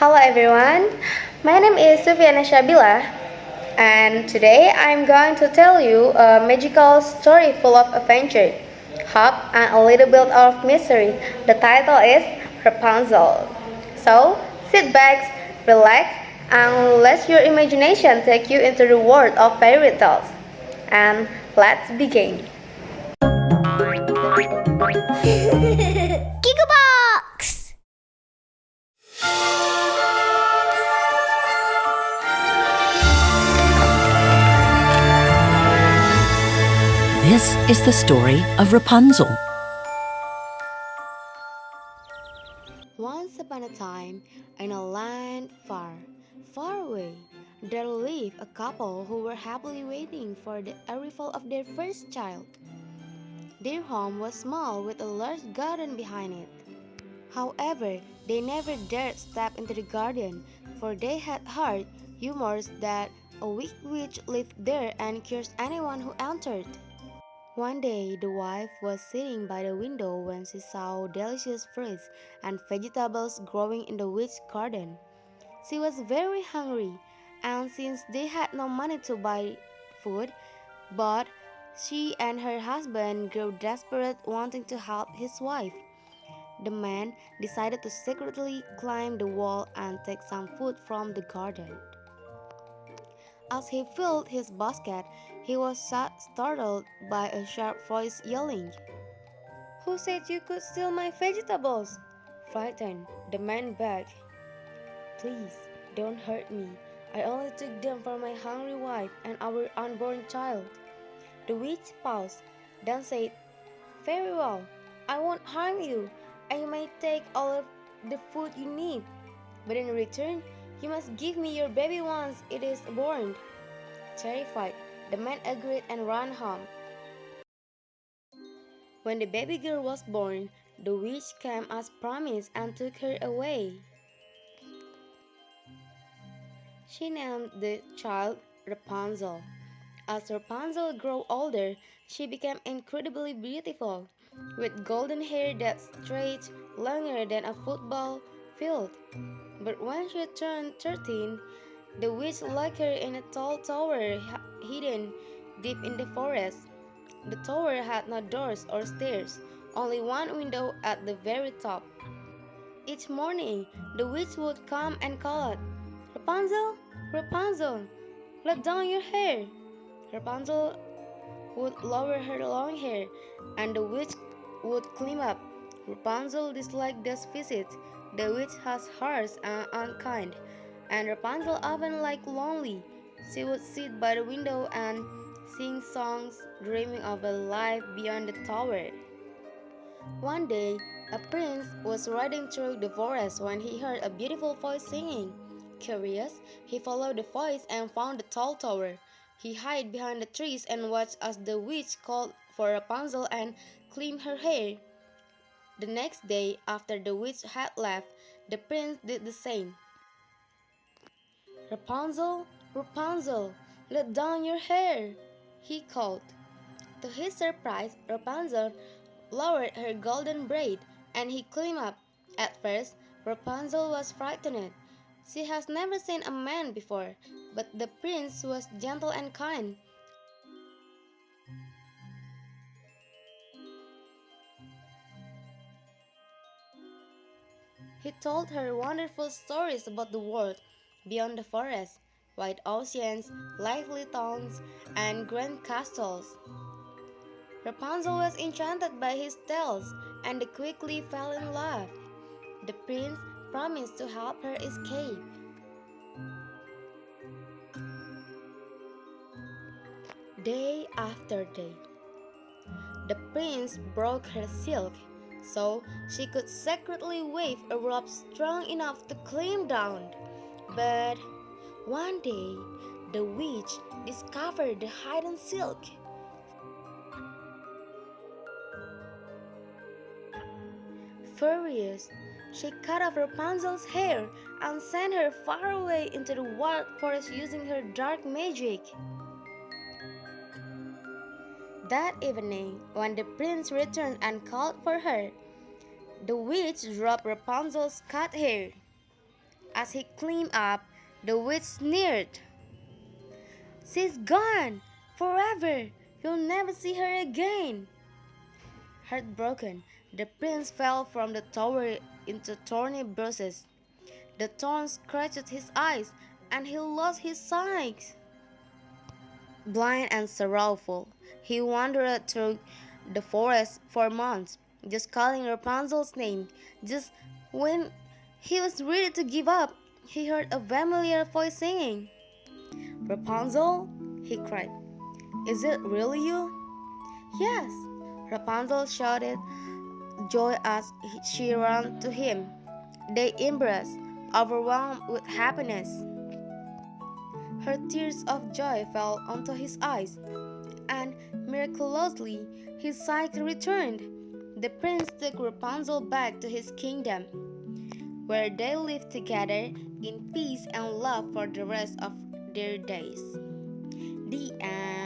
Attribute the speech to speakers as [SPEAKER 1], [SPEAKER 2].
[SPEAKER 1] Hello everyone, my name is Syabilah, and today I'm going to tell you a magical story full of adventure, hope, and a little bit of mystery. The title is Rapunzel. So sit back, relax, and let your imagination take you into the world of fairy tales. And let's begin.
[SPEAKER 2] Gigglebox!
[SPEAKER 3] This is the story of Rapunzel.
[SPEAKER 1] Once upon a time, in a land far, far away, there lived a couple who were happily waiting for the arrival of their first child. Their home was small with a large garden behind it. However, they never dared step into the garden, for they had heard rumors that a wicked witch lived there and cursed anyone who entered. One day, the wife was sitting by the window when she saw delicious fruits and vegetables growing in the witch's garden. She was very hungry, and since they had no money to buy food, but she and her husband grew desperate, wanting to help his wife. The man decided to secretly climb the wall and take some food from the garden. As he filled his basket, he was startled by a sharp voice yelling, "Who said you could steal my vegetables?" Frightened, the man begged, "Please, don't hurt me. I only took them for my hungry wife and our unborn child." The witch paused, then said, "Very well, I won't harm you, and you may take all of the food you need. But in return, you must give me your baby once it is born." Terrified, the man agreed and ran home. When the baby girl was born, the witch came as promised and took her away. She named the child Rapunzel. As Rapunzel grew older, she became incredibly beautiful, with golden hair that stretched longer than a football field. But when she turned 13, the witch locked her in a tall tower hidden deep in the forest. The tower had no doors or stairs, only one window at the very top. Each morning, the witch would come and call out, "Rapunzel, Rapunzel, let down your hair." Rapunzel would lower her long hair, and the witch would climb up. Rapunzel disliked this visit. The witch was harsh and unkind, and Rapunzel often liked lonely. She would sit by the window and sing songs, dreaming of a life beyond the tower. One day, a prince was riding through the forest when he heard a beautiful voice singing. Curious, he followed the voice and found the tall tower. He hid behind the trees and watched as the witch called for Rapunzel and climbed her hair. The next day, after the witch had left, the prince did the same. "Rapunzel, Rapunzel, let down your hair," he called. To his surprise, Rapunzel lowered her golden braid, and he climbed up. At first, Rapunzel was frightened. She has never seen a man before, but the prince was gentle and kind. He told her wonderful stories about the world beyond the forest, wide oceans, lively towns, and grand castles. Rapunzel was enchanted by his tales and they quickly fell in love. The prince promised to help her escape. Day after day, the prince broke her silk so she could secretly wave a rope strong enough to climb down. But one day, the witch discovered the hidden silk. Furious, she cut off Rapunzel's hair and sent her far away into the wild forest using her dark magic. That evening, when the prince returned and called for her, the witch dropped Rapunzel's cut hair. As he climbed up, the witch sneered, "She's gone! Forever! You'll never see her again!" Heartbroken, the prince fell from the tower into thorny bruises. The thorns scratched his eyes, and he lost his sight. Blind and sorrowful, he wandered through the forest for months, just calling Rapunzel's name. Just when he was ready to give up, he heard a familiar voice singing. "Rapunzel?" he cried. "Is it really you?" "Yes," Rapunzel shouted joy as she ran to him. They embraced, overwhelmed with happiness. Her tears of joy fell onto his eyes, and miraculously his sight returned. The prince took Rapunzel back to his kingdom, where they lived together in peace and love for the rest of their days. The end.